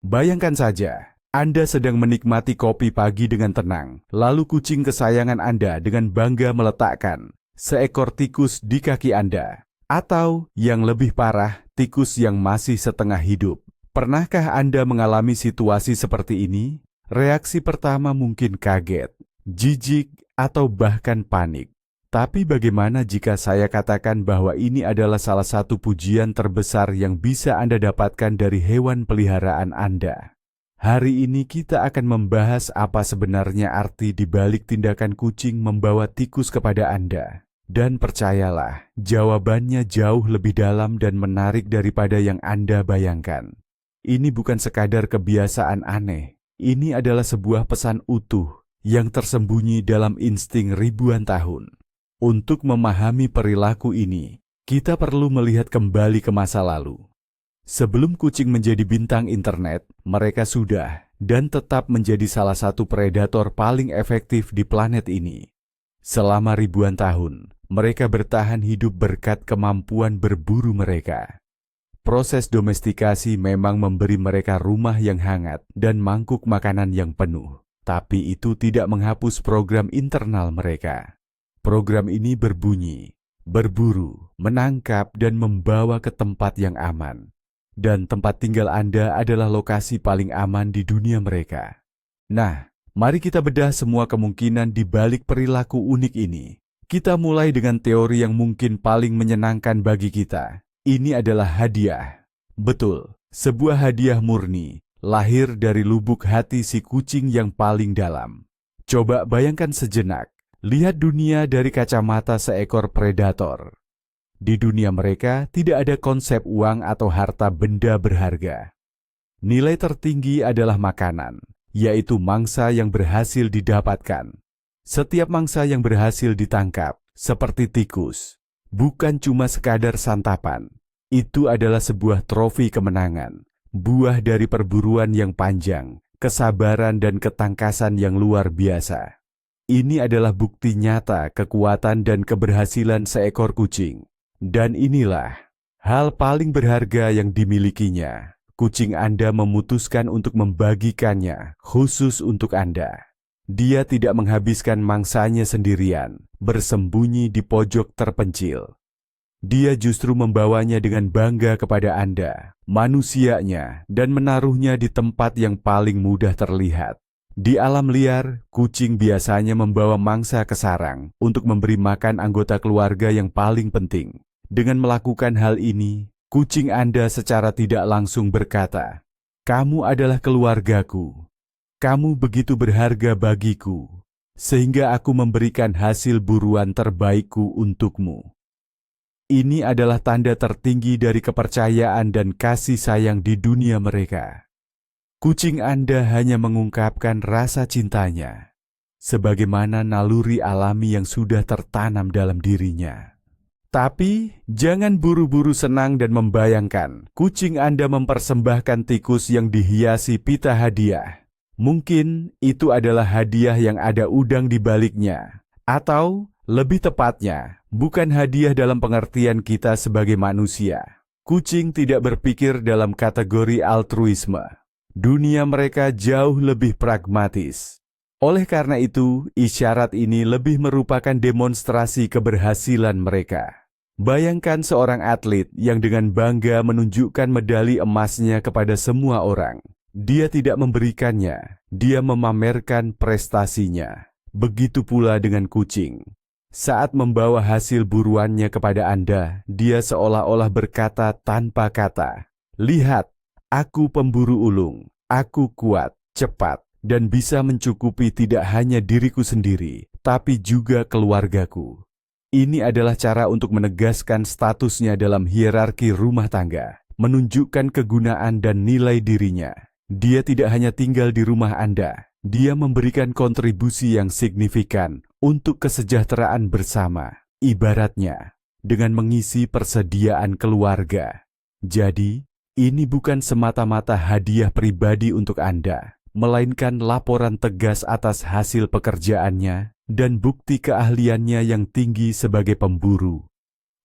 Bayangkan saja, Anda sedang menikmati kopi pagi dengan tenang, lalu kucing kesayangan Anda dengan bangga meletakkan seekor tikus di kaki Anda. Atau, yang lebih parah, tikus yang masih setengah hidup. Pernahkah Anda mengalami situasi seperti ini? Reaksi pertama mungkin kaget, jijik, atau bahkan panik. Tapi bagaimana jika saya katakan bahwa ini adalah salah satu pujian terbesar yang bisa Anda dapatkan dari hewan peliharaan Anda? Hari ini kita akan membahas apa sebenarnya arti di balik tindakan kucing membawa tikus kepada Anda. Dan percayalah, jawabannya jauh lebih dalam dan menarik daripada yang Anda bayangkan. Ini bukan sekadar kebiasaan aneh. Ini adalah sebuah pesan utuh yang tersembunyi dalam insting ribuan tahun. Untuk memahami perilaku ini, kita perlu melihat kembali ke masa lalu. Sebelum kucing menjadi bintang internet, mereka sudah dan tetap menjadi salah satu predator paling efektif di planet ini. Selama ribuan tahun, mereka bertahan hidup berkat kemampuan berburu mereka. Proses domestikasi memang memberi mereka rumah yang hangat dan mangkuk makanan yang penuh, tapi itu tidak menghapus program internal mereka. Program ini berbunyi, berburu, menangkap, dan membawa ke tempat yang aman. Dan tempat tinggal Anda adalah lokasi paling aman di dunia mereka. Nah, mari kita bedah semua kemungkinan di balik perilaku unik ini. Kita mulai dengan teori yang mungkin paling menyenangkan bagi kita. Ini adalah hadiah. Betul, sebuah hadiah murni, lahir dari lubuk hati si kucing yang paling dalam. Coba bayangkan sejenak. Lihat dunia dari kacamata seekor predator. Di dunia mereka tidak ada konsep uang atau harta benda berharga. Nilai tertinggi adalah makanan, yaitu mangsa yang berhasil didapatkan. Setiap mangsa yang berhasil ditangkap, seperti tikus, bukan cuma sekadar santapan. Itu adalah sebuah trofi kemenangan, buah dari perburuan yang panjang, kesabaran dan ketangkasan yang luar biasa. Ini adalah bukti nyata kekuatan dan keberhasilan seekor kucing. Dan inilah hal paling berharga yang dimilikinya. Kucing Anda memutuskan untuk membagikannya khusus untuk Anda. Dia tidak menghabiskan mangsanya sendirian, bersembunyi di pojok terpencil. Dia justru membawanya dengan bangga kepada Anda, manusianya, dan menaruhnya di tempat yang paling mudah terlihat. Di alam liar, kucing biasanya membawa mangsa ke sarang untuk memberi makan anggota keluarga yang paling penting. Dengan melakukan hal ini, kucing Anda secara tidak langsung berkata, "Kamu adalah keluargaku. Kamu begitu berharga bagiku, sehingga aku memberikan hasil buruan terbaikku untukmu." Ini adalah tanda tertinggi dari kepercayaan dan kasih sayang di dunia mereka. Kucing Anda hanya mengungkapkan rasa cintanya, sebagaimana naluri alami yang sudah tertanam dalam dirinya. Tapi, jangan buru-buru senang dan membayangkan kucing Anda mempersembahkan tikus yang dihiasi pita hadiah. Mungkin itu adalah hadiah yang ada udang di baliknya. Atau, lebih tepatnya, bukan hadiah dalam pengertian kita sebagai manusia. Kucing tidak berpikir dalam kategori altruisme. Dunia mereka jauh lebih pragmatis. Oleh karena itu, isyarat ini lebih merupakan demonstrasi keberhasilan mereka. Bayangkan seorang atlet yang dengan bangga menunjukkan medali emasnya kepada semua orang. Dia tidak memberikannya, dia memamerkan prestasinya. Begitu pula dengan kucing. Saat membawa hasil buruannya kepada Anda, dia seolah-olah berkata tanpa kata, "Lihat, aku pemburu ulung, aku kuat, cepat, dan bisa mencukupi tidak hanya diriku sendiri, tapi juga keluargaku." Ini adalah cara untuk menegaskan statusnya dalam hierarki rumah tangga, menunjukkan kegunaan dan nilai dirinya. Dia tidak hanya tinggal di rumah Anda, dia memberikan kontribusi yang signifikan untuk kesejahteraan bersama, ibaratnya dengan mengisi persediaan keluarga. Jadi, ini bukan semata-mata hadiah pribadi untuk Anda, melainkan laporan tegas atas hasil pekerjaannya dan bukti keahliannya yang tinggi sebagai pemburu.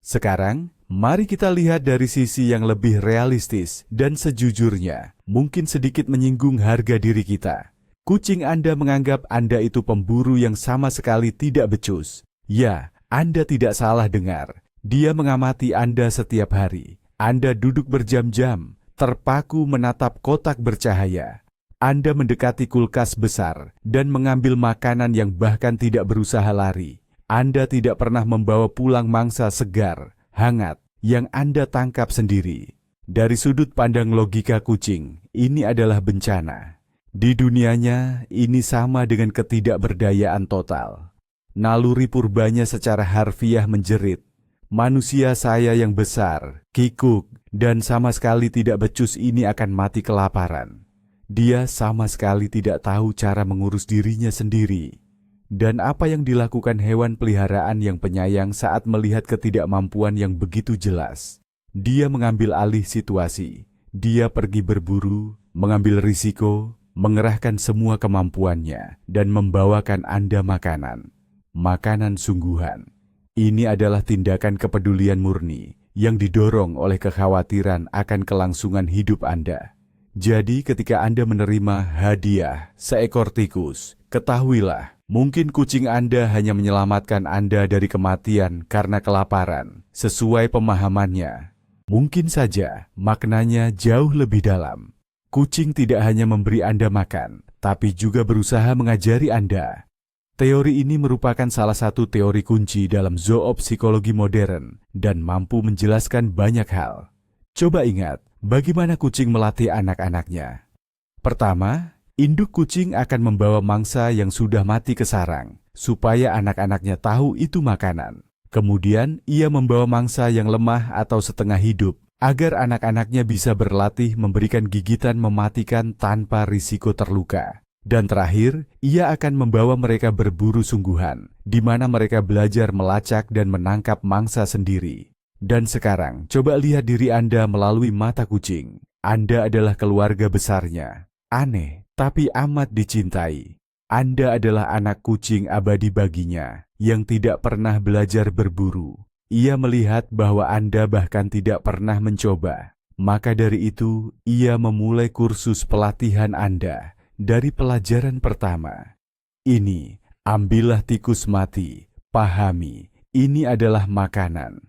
Sekarang, mari kita lihat dari sisi yang lebih realistis dan sejujurnya. mungkin sedikit menyinggung harga diri kita. Kucing Anda menganggap Anda itu pemburu yang sama sekali tidak becus. Ya, Anda tidak salah dengar. Dia mengamati Anda setiap hari. Anda duduk berjam-jam, terpaku menatap kotak bercahaya. Anda mendekati kulkas besar dan mengambil makanan yang bahkan tidak berusaha lari. Anda tidak pernah membawa pulang mangsa segar, hangat, yang Anda tangkap sendiri. Dari sudut pandang logika kucing, ini adalah bencana. Di dunianya, ini sama dengan ketidakberdayaan total. Naluri purbanya secara harfiah menjerit. Manusia saya yang besar, kikuk, dan sama sekali tidak becus ini akan mati kelaparan. Dia sama sekali tidak tahu cara mengurus dirinya sendiri. Dan apa yang dilakukan hewan peliharaan yang penyayang saat melihat ketidakmampuan yang begitu jelas? Dia mengambil alih situasi. Dia pergi berburu, mengambil risiko, mengerahkan semua kemampuannya, dan membawakan Anda makanan. Makanan sungguhan. Ini adalah tindakan kepedulian murni yang didorong oleh kekhawatiran akan kelangsungan hidup Anda. Jadi ketika Anda menerima hadiah seekor tikus, ketahuilah, mungkin kucing Anda hanya menyelamatkan Anda dari kematian karena kelaparan, sesuai pemahamannya. Mungkin saja maknanya jauh lebih dalam. Kucing tidak hanya memberi Anda makan, tapi juga berusaha mengajari Anda. Teori ini merupakan salah satu teori kunci dalam zoopsikologi modern dan mampu menjelaskan banyak hal. Coba ingat, bagaimana kucing melatih anak-anaknya? Pertama, induk kucing akan membawa mangsa yang sudah mati ke sarang, supaya anak-anaknya tahu itu makanan. Kemudian, ia membawa mangsa yang lemah atau setengah hidup, agar anak-anaknya bisa berlatih memberikan gigitan mematikan tanpa risiko terluka. Dan terakhir, ia akan membawa mereka berburu sungguhan, di mana mereka belajar melacak dan menangkap mangsa sendiri. Dan sekarang, coba lihat diri Anda melalui mata kucing. Anda adalah keluarga besarnya. Aneh, tapi amat dicintai. Anda adalah anak kucing abadi baginya, yang tidak pernah belajar berburu. Ia melihat bahwa Anda bahkan tidak pernah mencoba. Maka dari itu, ia memulai kursus pelatihan Anda dari pelajaran pertama. Ini, ambillah tikus mati, pahami, ini adalah makanan.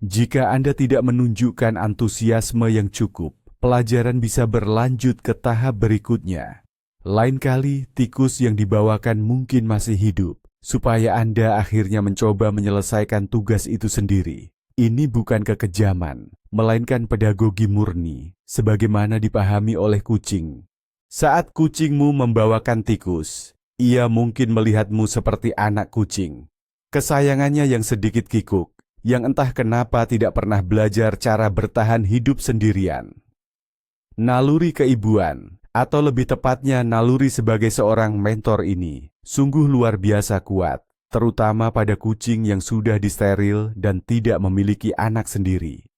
Jika Anda tidak menunjukkan antusiasme yang cukup, pelajaran bisa berlanjut ke tahap berikutnya. Lain kali, tikus yang dibawakan mungkin masih hidup, supaya Anda akhirnya mencoba menyelesaikan tugas itu sendiri. Ini bukan kekejaman, melainkan pedagogi murni, sebagaimana dipahami oleh kucing. Saat kucingmu membawakan tikus, ia mungkin melihatmu seperti anak kucing. Kesayangannya yang sedikit kikuk, yang entah kenapa tidak pernah belajar cara bertahan hidup sendirian. Naluri keibuan, atau lebih tepatnya naluri sebagai seorang mentor ini, sungguh luar biasa kuat, terutama pada kucing yang sudah disteril dan tidak memiliki anak sendiri.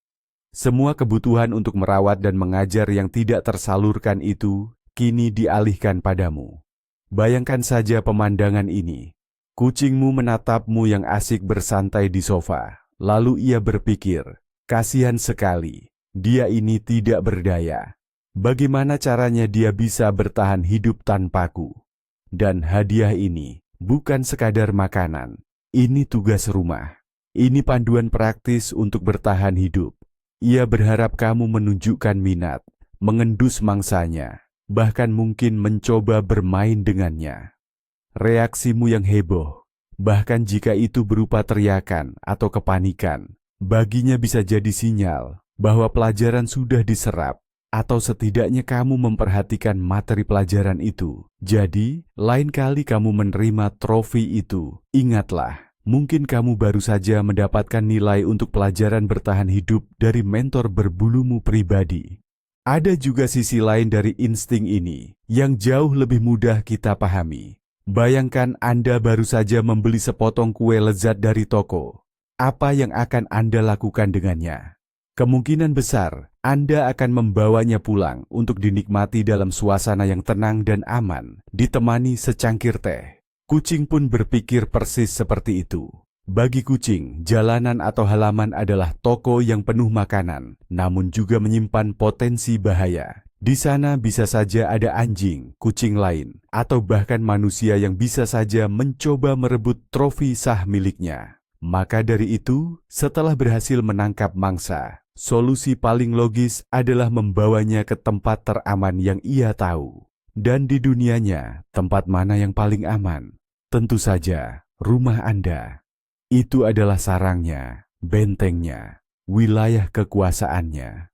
Semua kebutuhan untuk merawat dan mengajar yang tidak tersalurkan itu, kini dialihkan padamu. Bayangkan saja pemandangan ini. Kucingmu menatapmu yang asik bersantai di sofa. Lalu ia berpikir, kasihan sekali, dia ini tidak berdaya. Bagaimana caranya dia bisa bertahan hidup tanpaku? Dan hadiah ini bukan sekadar makanan, ini tugas rumah. Ini panduan praktis untuk bertahan hidup. Ia berharap kamu menunjukkan minat, mengendus mangsanya, bahkan mungkin mencoba bermain dengannya. Reaksimu yang heboh, bahkan jika itu berupa teriakan atau kepanikan, baginya bisa jadi sinyal bahwa pelajaran sudah diserap, atau setidaknya kamu memperhatikan materi pelajaran itu. Jadi, lain kali kamu menerima trofi itu, ingatlah, mungkin kamu baru saja mendapatkan nilai untuk pelajaran bertahan hidup dari mentor berbulumu pribadi. Ada juga sisi lain dari insting ini, yang jauh lebih mudah kita pahami. Bayangkan Anda baru saja membeli sepotong kue lezat dari toko. Apa yang akan Anda lakukan dengannya? Kemungkinan besar Anda akan membawanya pulang untuk dinikmati dalam suasana yang tenang dan aman, ditemani secangkir teh. Kucing pun berpikir persis seperti itu. Bagi kucing, jalanan atau halaman adalah toko yang penuh makanan, namun juga menyimpan potensi bahaya. Di sana bisa saja ada anjing, kucing lain, atau bahkan manusia yang bisa saja mencoba merebut trofi sah miliknya. Maka dari itu, setelah berhasil menangkap mangsa, solusi paling logis adalah membawanya ke tempat teraman yang ia tahu. Dan di dunianya, tempat mana yang paling aman? Tentu saja, rumah Anda. Itu adalah sarangnya, bentengnya, wilayah kekuasaannya.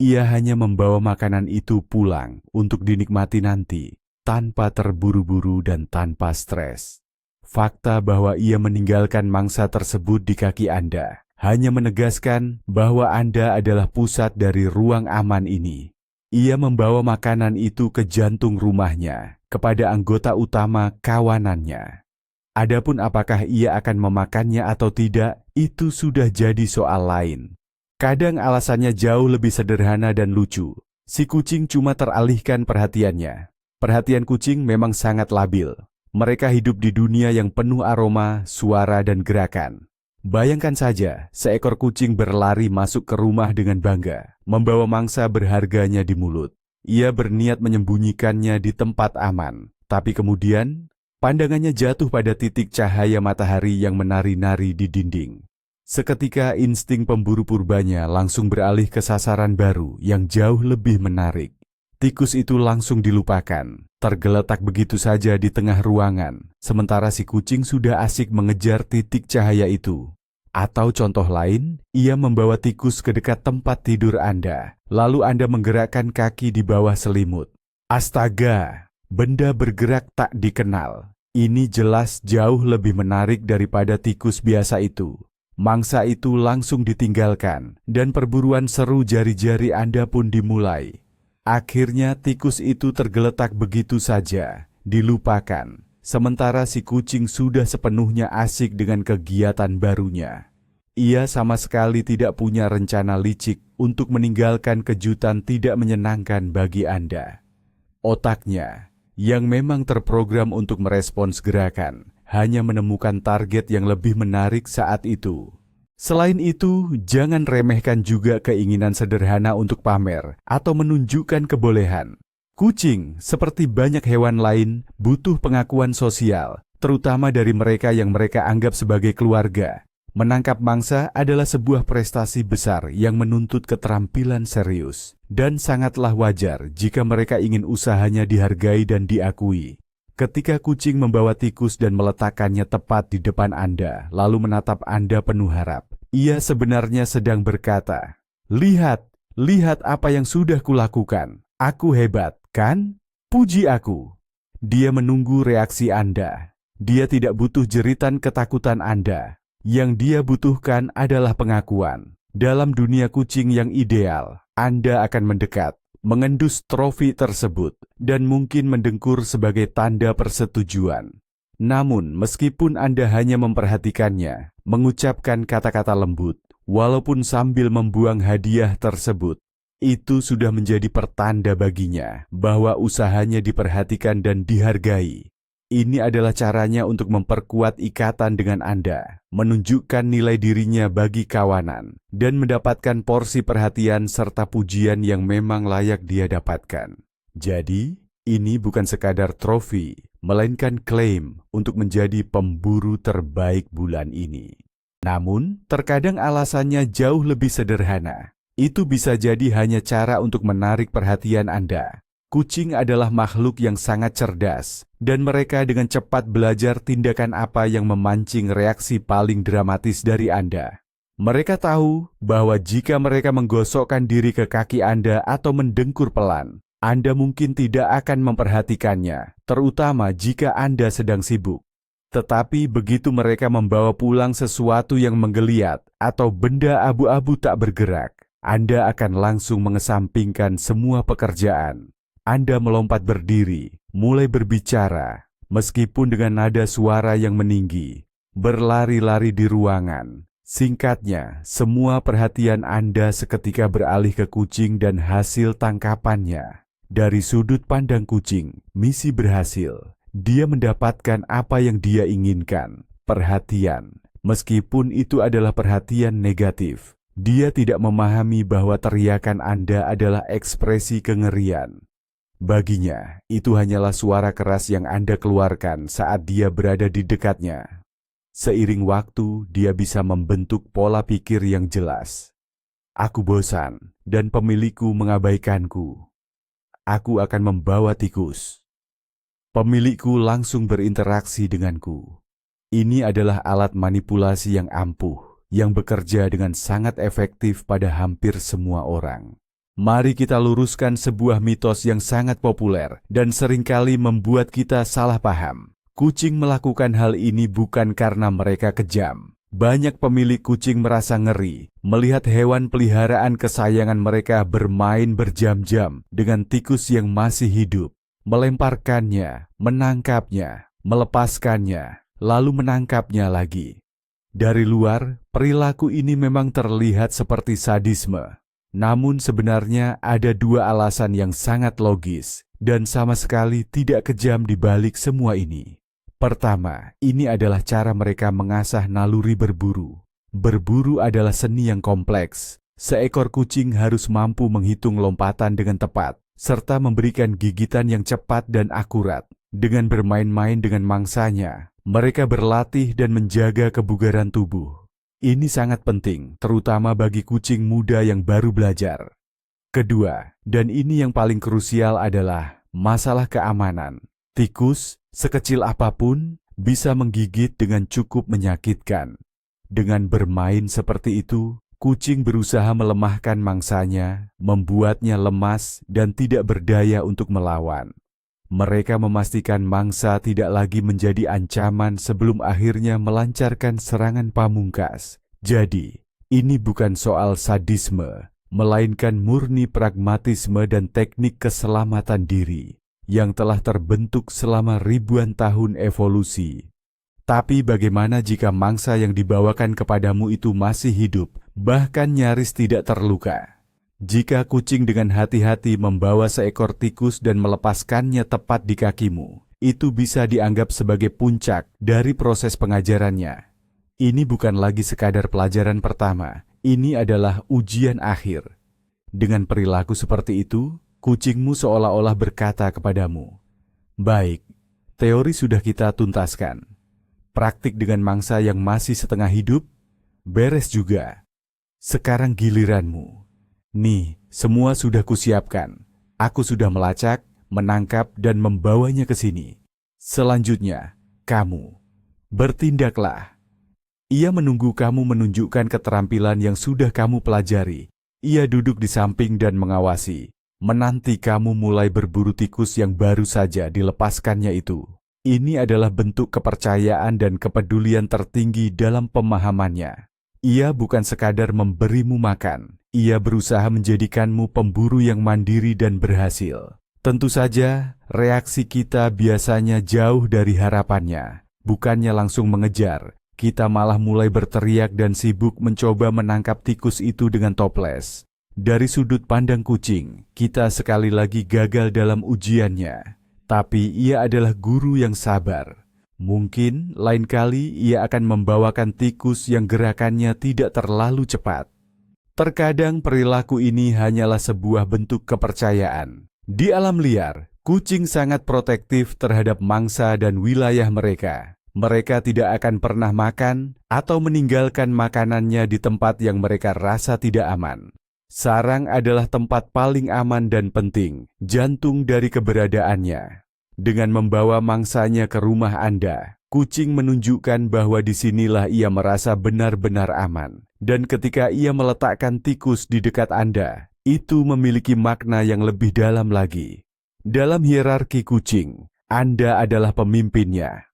Ia hanya membawa makanan itu pulang untuk dinikmati nanti, tanpa terburu-buru dan tanpa stres. Fakta bahwa ia meninggalkan mangsa tersebut di kaki Anda hanya menegaskan bahwa Anda adalah pusat dari ruang aman ini. Ia membawa makanan itu ke jantung rumahnya, kepada anggota utama kawanannya. Adapun apakah ia akan memakannya atau tidak, itu sudah jadi soal lain. Kadang alasannya jauh lebih sederhana dan lucu. Si kucing cuma teralihkan perhatiannya. Perhatian kucing memang sangat labil. Mereka hidup di dunia yang penuh aroma, suara, dan gerakan. Bayangkan saja, seekor kucing berlari masuk ke rumah dengan bangga, membawa mangsa berharganya di mulut. Ia berniat menyembunyikannya di tempat aman, tapi kemudian pandangannya jatuh pada titik cahaya matahari yang menari-nari di dinding. Seketika insting pemburu purbanya langsung beralih ke sasaran baru yang jauh lebih menarik. Tikus itu langsung dilupakan, tergeletak begitu saja di tengah ruangan, sementara si kucing sudah asik mengejar titik cahaya itu. Atau contoh lain, ia membawa tikus ke dekat tempat tidur Anda, lalu Anda menggerakkan kaki di bawah selimut. Astaga, benda bergerak tak dikenal. Ini jelas jauh lebih menarik daripada tikus biasa itu. Mangsa itu langsung ditinggalkan, dan perburuan seru jari-jari Anda pun dimulai. Akhirnya tikus itu tergeletak begitu saja, dilupakan, sementara si kucing sudah sepenuhnya asik dengan kegiatan barunya. Ia sama sekali tidak punya rencana licik untuk meninggalkan kejutan tidak menyenangkan bagi Anda. Otaknya, yang memang terprogram untuk merespons gerakan, hanya menemukan target yang lebih menarik saat itu. Selain itu, jangan remehkan juga keinginan sederhana untuk pamer atau menunjukkan kebolehan. Kucing, seperti banyak hewan lain, butuh pengakuan sosial, terutama dari mereka yang mereka anggap sebagai keluarga. Menangkap mangsa adalah sebuah prestasi besar yang menuntut keterampilan serius, dan sangatlah wajar jika mereka ingin usahanya dihargai dan diakui. Ketika kucing membawa tikus dan meletakkannya tepat di depan Anda, lalu menatap Anda penuh harap, ia sebenarnya sedang berkata, "Lihat, lihat apa yang sudah kulakukan. Aku hebat, kan? Puji aku." Dia menunggu reaksi Anda. Dia tidak butuh jeritan ketakutan Anda. Yang dia butuhkan adalah pengakuan. Dalam dunia kucing yang ideal, Anda akan mendekat, mengendus trofi tersebut, dan mungkin mendengkur sebagai tanda persetujuan. Namun, meskipun Anda hanya memperhatikannya, mengucapkan kata-kata lembut, walaupun sambil membuang hadiah tersebut, itu sudah menjadi pertanda baginya bahwa usahanya diperhatikan dan dihargai. Ini adalah caranya untuk memperkuat ikatan dengan Anda, menunjukkan nilai dirinya bagi kawanan, dan mendapatkan porsi perhatian serta pujian yang memang layak dia dapatkan. Jadi, ini bukan sekadar trofi, melainkan klaim untuk menjadi pemburu terbaik bulan ini. Namun, terkadang alasannya jauh lebih sederhana. Itu bisa jadi hanya cara untuk menarik perhatian Anda. Kucing adalah makhluk yang sangat cerdas, dan mereka dengan cepat belajar tindakan apa yang memancing reaksi paling dramatis dari Anda. Mereka tahu bahwa jika mereka menggosokkan diri ke kaki Anda atau mendengkur pelan, Anda mungkin tidak akan memperhatikannya, terutama jika Anda sedang sibuk. Tetapi begitu mereka membawa pulang sesuatu yang menggeliat atau benda abu-abu tak bergerak, Anda akan langsung mengesampingkan semua pekerjaan. Anda melompat berdiri, mulai berbicara, meskipun dengan nada suara yang meninggi, berlari-lari di ruangan. Singkatnya, semua perhatian Anda seketika beralih ke kucing dan hasil tangkapannya. Dari sudut pandang kucing, misi berhasil. Dia mendapatkan apa yang dia inginkan, perhatian. Meskipun itu adalah perhatian negatif, Dia tidak memahami bahwa teriakan Anda adalah ekspresi kengerian. Baginya, itu hanyalah suara keras yang Anda keluarkan saat dia berada di dekatnya. Seiring waktu, dia bisa membentuk pola pikir yang jelas. Aku bosan, dan pemilikku mengabaikanku. Aku akan membawa tikus. Pemilikku langsung berinteraksi denganku. Ini adalah alat manipulasi yang ampuh, yang bekerja dengan sangat efektif pada hampir semua orang. Mari kita luruskan sebuah mitos yang sangat populer dan seringkali membuat kita salah paham. Kucing melakukan hal ini bukan karena mereka kejam. Banyak pemilik kucing merasa ngeri melihat hewan peliharaan kesayangan mereka bermain berjam-jam dengan tikus yang masih hidup, melemparkannya, menangkapnya, melepaskannya, lalu menangkapnya lagi. Dari luar, perilaku ini memang terlihat seperti sadisme. Namun sebenarnya ada dua alasan yang sangat logis dan sama sekali tidak kejam di balik semua ini. Pertama, ini adalah cara mereka mengasah naluri berburu. Berburu adalah seni yang kompleks. Seekor kucing harus mampu menghitung lompatan dengan tepat, serta memberikan gigitan yang cepat dan akurat. Dengan bermain-main dengan mangsanya, mereka berlatih dan menjaga kebugaran tubuh. Ini sangat penting, terutama bagi kucing muda yang baru belajar. Kedua, dan ini yang paling krusial adalah masalah keamanan. Tikus, sekecil apapun, bisa menggigit dengan cukup menyakitkan. Dengan bermain seperti itu, kucing berusaha melemahkan mangsanya, membuatnya lemas dan tidak berdaya untuk melawan. Mereka memastikan mangsa tidak lagi menjadi ancaman sebelum akhirnya melancarkan serangan pamungkas. Jadi, ini bukan soal sadisme, melainkan murni pragmatisme dan teknik keselamatan diri yang telah terbentuk selama ribuan tahun evolusi. Tapi bagaimana jika mangsa yang dibawakan kepadamu itu masih hidup, bahkan nyaris tidak terluka? Jika kucing dengan hati-hati membawa seekor tikus dan melepaskannya tepat di kakimu, itu bisa dianggap sebagai puncak dari proses pengajarannya. Ini bukan lagi sekadar pelajaran pertama, ini adalah ujian akhir. Dengan perilaku seperti itu, kucingmu seolah-olah berkata kepadamu, "Baik, teori sudah kita tuntaskan. Praktik dengan mangsa yang masih setengah hidup, beres juga. Sekarang giliranmu. Nih, semua sudah kusiapkan. Aku sudah melacak, menangkap, dan membawanya ke sini. Selanjutnya, kamu. Bertindaklah." Ia menunggu kamu menunjukkan keterampilan yang sudah kamu pelajari. Ia duduk di samping dan mengawasi, menanti kamu mulai berburu tikus yang baru saja dilepaskannya itu. Ini adalah bentuk kepercayaan dan kepedulian tertinggi dalam pemahamannya. Ia bukan sekadar memberimu makan, ia berusaha menjadikanmu pemburu yang mandiri dan berhasil. Tentu saja, reaksi kita biasanya jauh dari harapannya. Bukannya langsung mengejar, kita malah mulai berteriak dan sibuk mencoba menangkap tikus itu dengan toples. Dari sudut pandang kucing, kita sekali lagi gagal dalam ujiannya. Tapi ia adalah guru yang sabar. Mungkin lain kali ia akan membawakan tikus yang gerakannya tidak terlalu cepat. Terkadang perilaku ini hanyalah sebuah bentuk kepercayaan. Di alam liar, kucing sangat protektif terhadap mangsa dan wilayah mereka. Mereka tidak akan pernah makan atau meninggalkan makanannya di tempat yang mereka rasa tidak aman. Sarang adalah tempat paling aman dan penting, jantung dari keberadaannya. Dengan membawa mangsanya ke rumah Anda, kucing menunjukkan bahwa disinilah ia merasa benar-benar aman. Dan ketika ia meletakkan tikus di dekat Anda, itu memiliki makna yang lebih dalam lagi. Dalam hierarki kucing, Anda adalah pemimpinnya.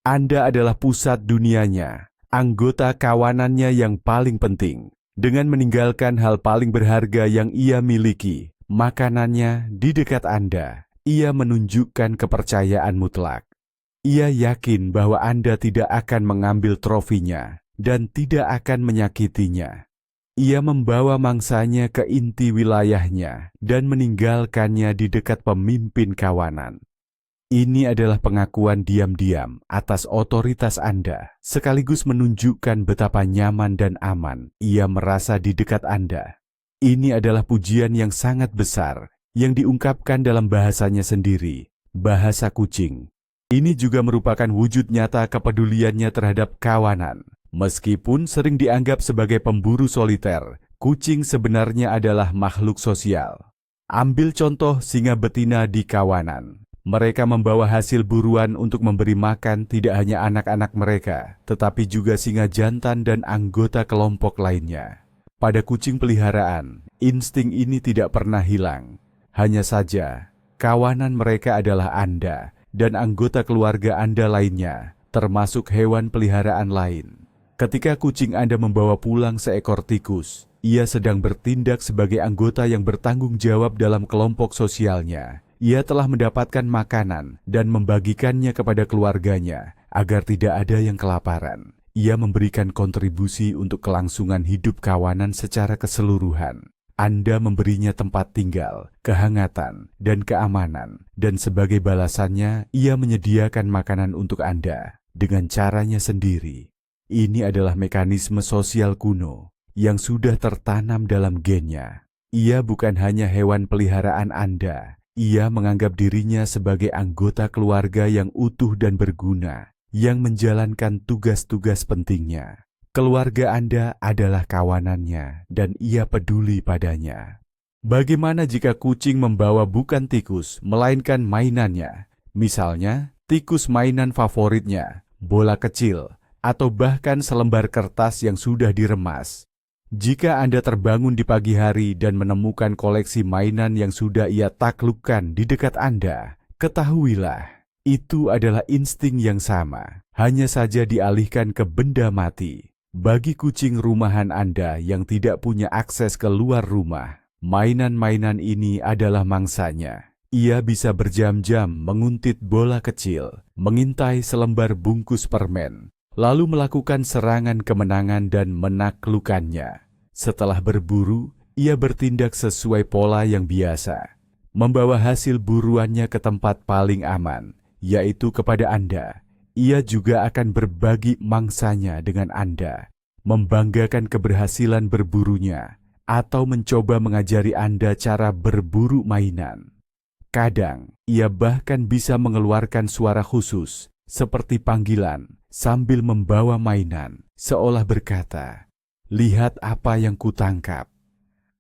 Anda adalah pusat dunianya, anggota kawanannya yang paling penting. Dengan meninggalkan hal paling berharga yang ia miliki, makanannya di dekat Anda, ia menunjukkan kepercayaan mutlak. Ia yakin bahwa Anda tidak akan mengambil trofinya dan tidak akan menyakitinya. Ia membawa mangsanya ke inti wilayahnya dan meninggalkannya di dekat pemimpin kawanan. Ini adalah pengakuan diam-diam atas otoritas Anda, sekaligus menunjukkan betapa nyaman dan aman ia merasa di dekat Anda. Ini adalah pujian yang sangat besar, yang diungkapkan dalam bahasanya sendiri, bahasa kucing. Ini juga merupakan wujud nyata kepeduliannya terhadap kawanan. Meskipun sering dianggap sebagai pemburu soliter, kucing sebenarnya adalah makhluk sosial. Ambil contoh singa betina di kawanan. Mereka membawa hasil buruan untuk memberi makan tidak hanya anak-anak mereka, tetapi juga singa jantan dan anggota kelompok lainnya. Pada kucing peliharaan, insting ini tidak pernah hilang. Hanya saja, kawanan mereka adalah Anda dan anggota keluarga Anda lainnya, termasuk hewan peliharaan lain. Ketika kucing Anda membawa pulang seekor tikus, ia sedang bertindak sebagai anggota yang bertanggung jawab dalam kelompok sosialnya. Ia telah mendapatkan makanan dan membagikannya kepada keluarganya agar tidak ada yang kelaparan. Ia memberikan kontribusi untuk kelangsungan hidup kawanan secara keseluruhan. Anda memberinya tempat tinggal, kehangatan, dan keamanan, dan sebagai balasannya, ia menyediakan makanan untuk Anda dengan caranya sendiri. Ini adalah mekanisme sosial kuno yang sudah tertanam dalam gennya. Ia bukan hanya hewan peliharaan Anda. Ia menganggap dirinya sebagai anggota keluarga yang utuh dan berguna, yang menjalankan tugas-tugas pentingnya. Keluarga Anda adalah kawanannya, dan ia peduli padanya. Bagaimana jika kucing membawa bukan tikus, melainkan mainannya? Misalnya, tikus mainan favoritnya, bola kecil, atau bahkan selembar kertas yang sudah diremas. Jika Anda terbangun di pagi hari dan menemukan koleksi mainan yang sudah ia taklukkan di dekat Anda, ketahuilah, itu adalah insting yang sama, hanya saja dialihkan ke benda mati. Bagi kucing rumahan Anda yang tidak punya akses ke luar rumah, mainan-mainan ini adalah mangsanya. Ia bisa berjam-jam menguntit bola kecil, mengintai selembar bungkus permen, lalu melakukan serangan kemenangan dan menaklukkannya. Setelah berburu, ia bertindak sesuai pola yang biasa, membawa hasil buruannya ke tempat paling aman, yaitu kepada Anda. Ia juga akan berbagi mangsanya dengan Anda, membanggakan keberhasilan berburunya, atau mencoba mengajari Anda cara berburu mainan. Kadang, ia bahkan bisa mengeluarkan suara khusus, seperti panggilan, sambil membawa mainan, seolah berkata, "Lihat apa yang kutangkap.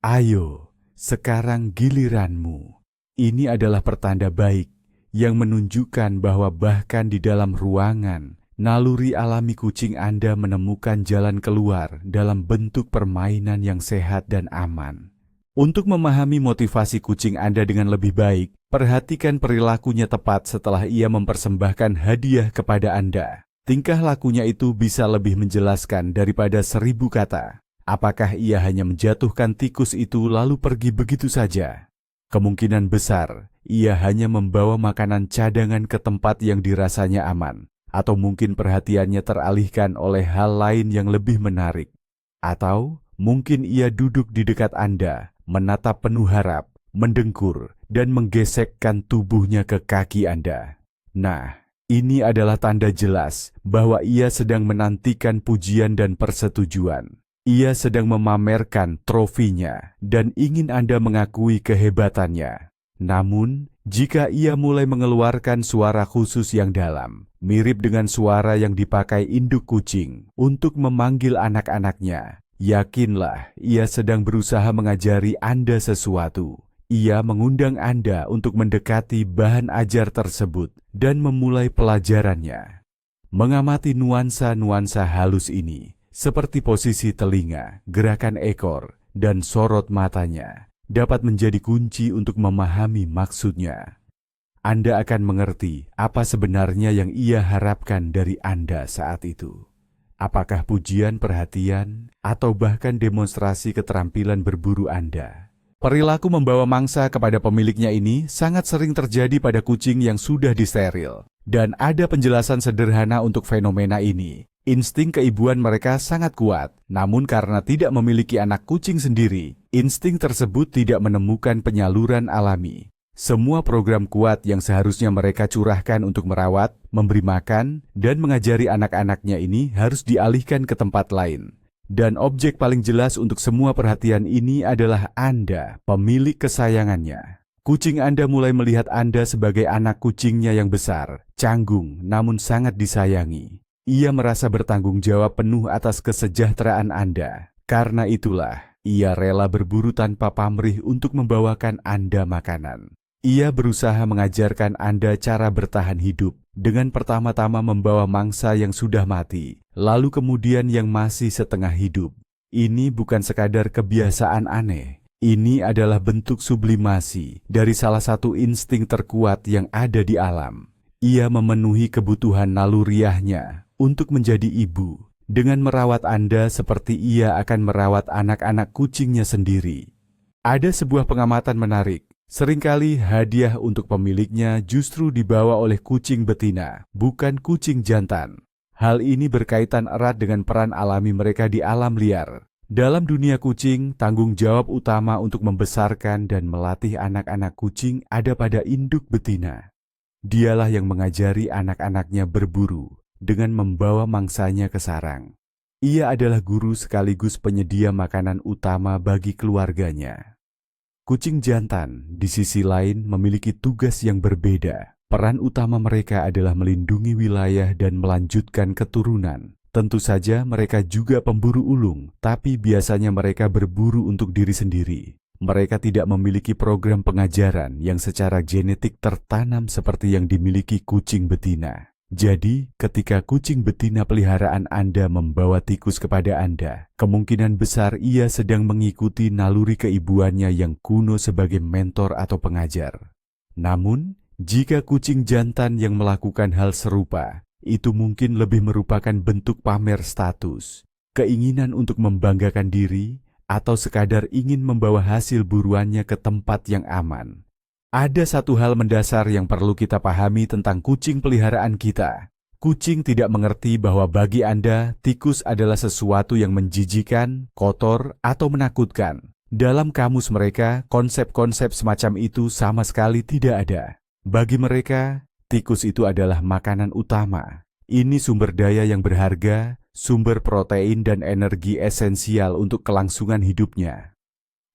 Ayo, sekarang giliranmu." Ini adalah pertanda baik yang menunjukkan bahwa bahkan di dalam ruangan, naluri alami kucing Anda menemukan jalan keluar dalam bentuk permainan yang sehat dan aman. Untuk memahami motivasi kucing Anda dengan lebih baik, perhatikan perilakunya tepat setelah ia mempersembahkan hadiah kepada Anda. Tingkah lakunya itu bisa lebih menjelaskan daripada 1000 kata. Apakah ia hanya menjatuhkan tikus itu lalu pergi begitu saja? Kemungkinan besar, ia hanya membawa makanan cadangan ke tempat yang dirasanya aman, atau mungkin perhatiannya teralihkan oleh hal lain yang lebih menarik. Atau mungkin ia duduk di dekat Anda, menatap penuh harap, mendengkur, dan menggesekkan tubuhnya ke kaki Anda. Nah, ini adalah tanda jelas bahwa ia sedang menantikan pujian dan persetujuan. Ia sedang memamerkan trofinya dan ingin Anda mengakui kehebatannya. Namun, jika ia mulai mengeluarkan suara khusus yang dalam, mirip dengan suara yang dipakai induk kucing untuk memanggil anak-anaknya, yakinlah ia sedang berusaha mengajari Anda sesuatu. Ia mengundang Anda untuk mendekati bahan ajar tersebut dan memulai pelajarannya. Mengamati nuansa-nuansa halus ini, seperti posisi telinga, gerakan ekor, dan sorot matanya, dapat menjadi kunci untuk memahami maksudnya. Anda akan mengerti apa sebenarnya yang ia harapkan dari Anda saat itu. Apakah pujian, perhatian, atau bahkan demonstrasi keterampilan berburu Anda? Perilaku membawa mangsa kepada pemiliknya ini sangat sering terjadi pada kucing yang sudah disteril. Dan ada penjelasan sederhana untuk fenomena ini. Insting keibuan mereka sangat kuat, namun karena tidak memiliki anak kucing sendiri, insting tersebut tidak menemukan penyaluran alami. Semua program kuat yang seharusnya mereka curahkan untuk merawat, memberi makan, dan mengajari anak-anaknya ini harus dialihkan ke tempat lain. Dan objek paling jelas untuk semua perhatian ini adalah Anda, pemilik kesayangannya. Kucing Anda mulai melihat Anda sebagai anak kucingnya yang besar, canggung, namun sangat disayangi. Ia merasa bertanggung jawab penuh atas kesejahteraan Anda. Karena itulah, ia rela berburu tanpa pamrih untuk membawakan Anda makanan. Ia berusaha mengajarkan Anda cara bertahan hidup dengan pertama-tama membawa mangsa yang sudah mati, lalu kemudian yang masih setengah hidup. Ini bukan sekadar kebiasaan aneh. Ini adalah bentuk sublimasi dari salah satu insting terkuat yang ada di alam. Ia memenuhi kebutuhan naluriahnya untuk menjadi ibu dengan merawat Anda seperti ia akan merawat anak-anak kucingnya sendiri. Ada sebuah pengamatan menarik. Seringkali hadiah untuk pemiliknya justru dibawa oleh kucing betina, bukan kucing jantan. Hal ini berkaitan erat dengan peran alami mereka di alam liar. Dalam dunia kucing, tanggung jawab utama untuk membesarkan dan melatih anak-anak kucing ada pada induk betina. Dialah yang mengajari anak-anaknya berburu dengan membawa mangsanya ke sarang. Ia adalah guru sekaligus penyedia makanan utama bagi keluarganya. Kucing jantan, di sisi lain, memiliki tugas yang berbeda. Peran utama mereka adalah melindungi wilayah dan melanjutkan keturunan. Tentu saja mereka juga pemburu ulung, tapi biasanya mereka berburu untuk diri sendiri. Mereka tidak memiliki program pengajaran yang secara genetik tertanam seperti yang dimiliki kucing betina. Jadi, ketika kucing betina peliharaan Anda membawa tikus kepada Anda, kemungkinan besar ia sedang mengikuti naluri keibuannya yang kuno sebagai mentor atau pengajar. Namun, jika kucing jantan yang melakukan hal serupa, itu mungkin lebih merupakan bentuk pamer status, keinginan untuk membanggakan diri, atau sekadar ingin membawa hasil buruannya ke tempat yang aman. Ada satu hal mendasar yang perlu kita pahami tentang kucing peliharaan kita. Kucing tidak mengerti bahwa bagi Anda, tikus adalah sesuatu yang menjijikan, kotor, atau menakutkan. Dalam kamus mereka, konsep-konsep semacam itu sama sekali tidak ada. Bagi mereka, tikus itu adalah makanan utama. Ini sumber daya yang berharga, sumber protein dan energi esensial untuk kelangsungan hidupnya.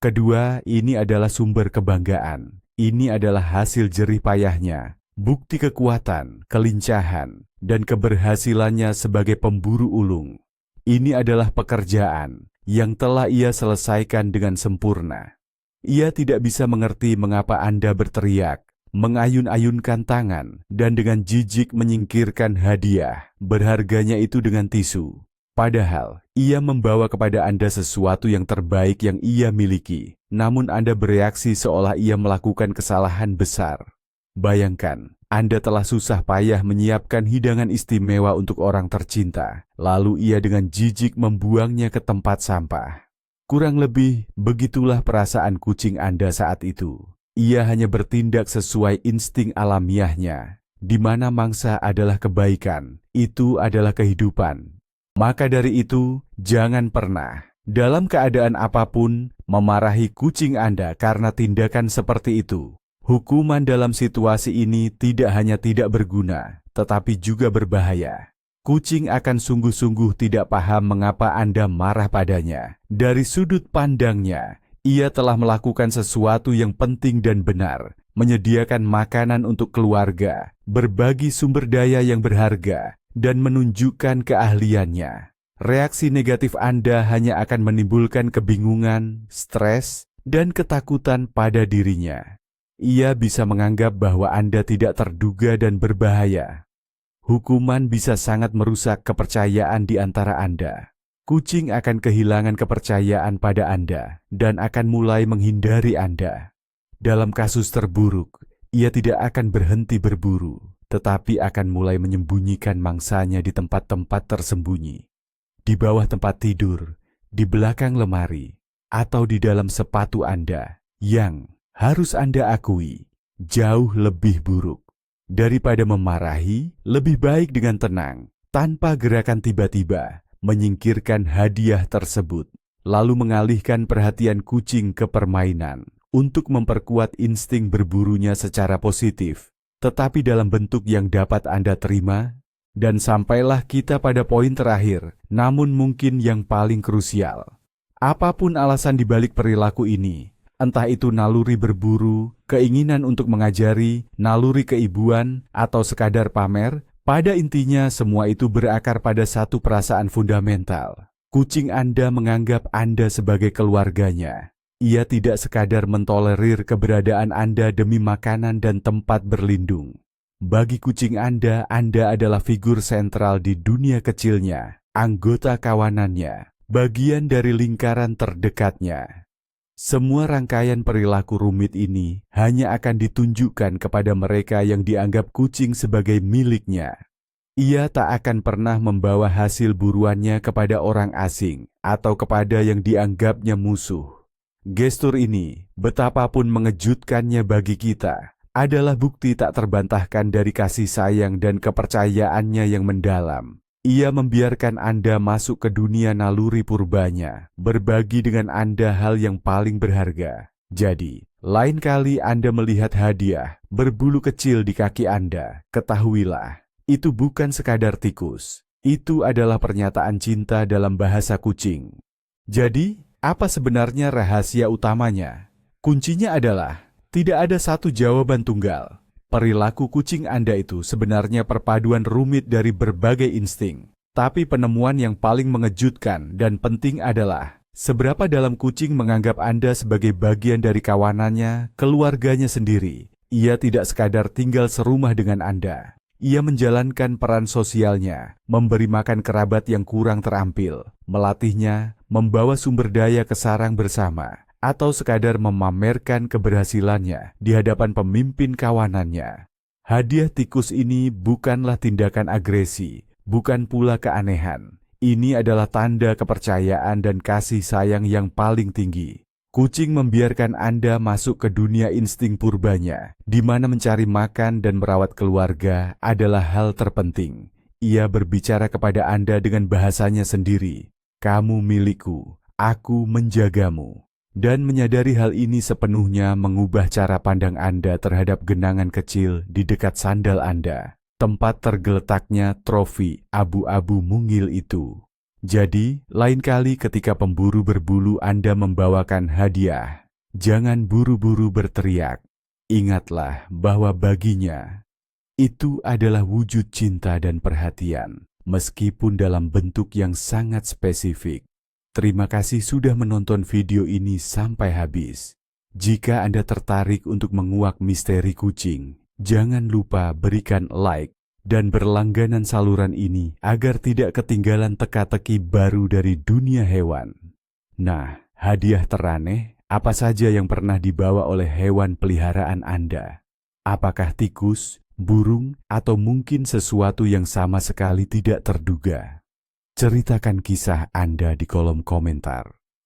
Kedua, ini adalah sumber kebanggaan. Ini adalah hasil jerih payahnya, bukti kekuatan, kelincahan, dan keberhasilannya sebagai pemburu ulung. Ini adalah pekerjaan yang telah ia selesaikan dengan sempurna. Ia tidak bisa mengerti mengapa Anda berteriak, mengayun-ayunkan tangan, dan dengan jijik menyingkirkan hadiah berharganya itu dengan tisu. Padahal, ia membawa kepada Anda sesuatu yang terbaik yang ia miliki, namun Anda bereaksi seolah ia melakukan kesalahan besar. Bayangkan, Anda telah susah payah menyiapkan hidangan istimewa untuk orang tercinta, lalu ia dengan jijik membuangnya ke tempat sampah. Kurang lebih, begitulah perasaan kucing Anda saat itu. Ia hanya bertindak sesuai insting alamiahnya, di mana mangsa adalah kebaikan, itu adalah kehidupan. Maka dari itu, jangan pernah, dalam keadaan apapun, memarahi kucing Anda karena tindakan seperti itu. Hukuman dalam situasi ini tidak hanya tidak berguna, tetapi juga berbahaya. Kucing akan sungguh-sungguh tidak paham mengapa Anda marah padanya. Dari sudut pandangnya, ia telah melakukan sesuatu yang penting dan benar, menyediakan makanan untuk keluarga, berbagi sumber daya yang berharga, dan menunjukkan keahliannya. Reaksi negatif Anda hanya akan menimbulkan kebingungan, stres, dan ketakutan pada dirinya. Ia bisa menganggap bahwa Anda tidak terduga dan berbahaya. Hukuman bisa sangat merusak kepercayaan di antara Anda. Kucing akan kehilangan kepercayaan pada Anda dan akan mulai menghindari Anda. Dalam kasus terburuk, ia tidak akan berhenti berburu, tetapi akan mulai menyembunyikan mangsanya di tempat-tempat tersembunyi, di bawah tempat tidur, di belakang lemari, atau di dalam sepatu Anda, yang harus Anda akui jauh lebih buruk. Daripada memarahi, lebih baik dengan tenang, tanpa gerakan tiba-tiba, menyingkirkan hadiah tersebut, lalu mengalihkan perhatian kucing ke permainan. untuk memperkuat insting berburunya secara positif, tetapi dalam bentuk yang dapat Anda terima. Dan sampailah kita pada poin terakhir, namun mungkin yang paling krusial. Apapun alasan dibalik perilaku ini, entah itu naluri berburu, keinginan untuk mengajari, naluri keibuan, atau sekadar pamer, pada intinya semua itu berakar pada satu perasaan fundamental. Kucing Anda menganggap Anda sebagai keluarganya. Ia tidak sekadar mentolerir keberadaan Anda demi makanan dan tempat berlindung. Bagi kucing Anda adalah figur sentral di dunia kecilnya, anggota kawanannya, bagian dari lingkaran terdekatnya. Semua rangkaian perilaku rumit ini hanya akan ditunjukkan kepada mereka yang dianggap kucing sebagai miliknya. Ia tak akan pernah membawa hasil buruannya kepada orang asing atau kepada yang dianggapnya musuh. Gestur ini, betapapun mengejutkannya bagi kita, adalah bukti tak terbantahkan dari kasih sayang dan kepercayaannya yang mendalam. Ia membiarkan Anda masuk ke dunia naluri purbanya, berbagi dengan Anda hal yang paling berharga. Jadi, lain kali Anda melihat hadiah berbulu kecil di kaki Anda, ketahuilah, itu bukan sekadar tikus. Itu adalah pernyataan cinta dalam bahasa kucing. Jadi, apa sebenarnya rahasia utamanya? Kuncinya adalah tidak ada satu jawaban tunggal. Perilaku kucing Anda itu sebenarnya perpaduan rumit dari berbagai insting. Tapi penemuan yang paling mengejutkan dan penting adalah seberapa dalam kucing menganggap Anda sebagai bagian dari kawanannya, keluarganya sendiri. Ia tidak sekadar tinggal serumah dengan Anda. Ia menjalankan peran sosialnya, memberi makan kerabat yang kurang terampil, melatihnya, membawa sumber daya ke sarang bersama, atau sekadar memamerkan keberhasilannya di hadapan pemimpin kawanannya. Hadiah tikus ini bukanlah tindakan agresi, bukan pula keanehan. Ini adalah tanda kepercayaan dan kasih sayang yang paling tinggi. Kucing membiarkan Anda masuk ke dunia insting purbanya, di mana mencari makan dan merawat keluarga adalah hal terpenting. Ia berbicara kepada Anda dengan bahasanya sendiri. Kamu milikku, aku menjagamu. Dan menyadari hal ini sepenuhnya mengubah cara pandang Anda terhadap genangan kecil di dekat sandal Anda, tempat tergeletaknya trofi abu-abu mungil itu. Jadi, lain kali ketika pemburu berbulu Anda membawakan hadiah, jangan buru-buru berteriak. Ingatlah bahwa baginya, itu adalah wujud cinta dan perhatian, meskipun dalam bentuk yang sangat spesifik. Terima kasih sudah menonton video ini sampai habis. Jika Anda tertarik untuk menguak misteri kucing, jangan lupa berikan like dan berlangganan saluran ini agar tidak ketinggalan teka-teki baru dari dunia hewan. Nah, hadiah teraneh apa saja yang pernah dibawa oleh hewan peliharaan Anda? Apakah tikus, burung, atau mungkin sesuatu yang sama sekali tidak terduga? Ceritakan kisah Anda di kolom komentar.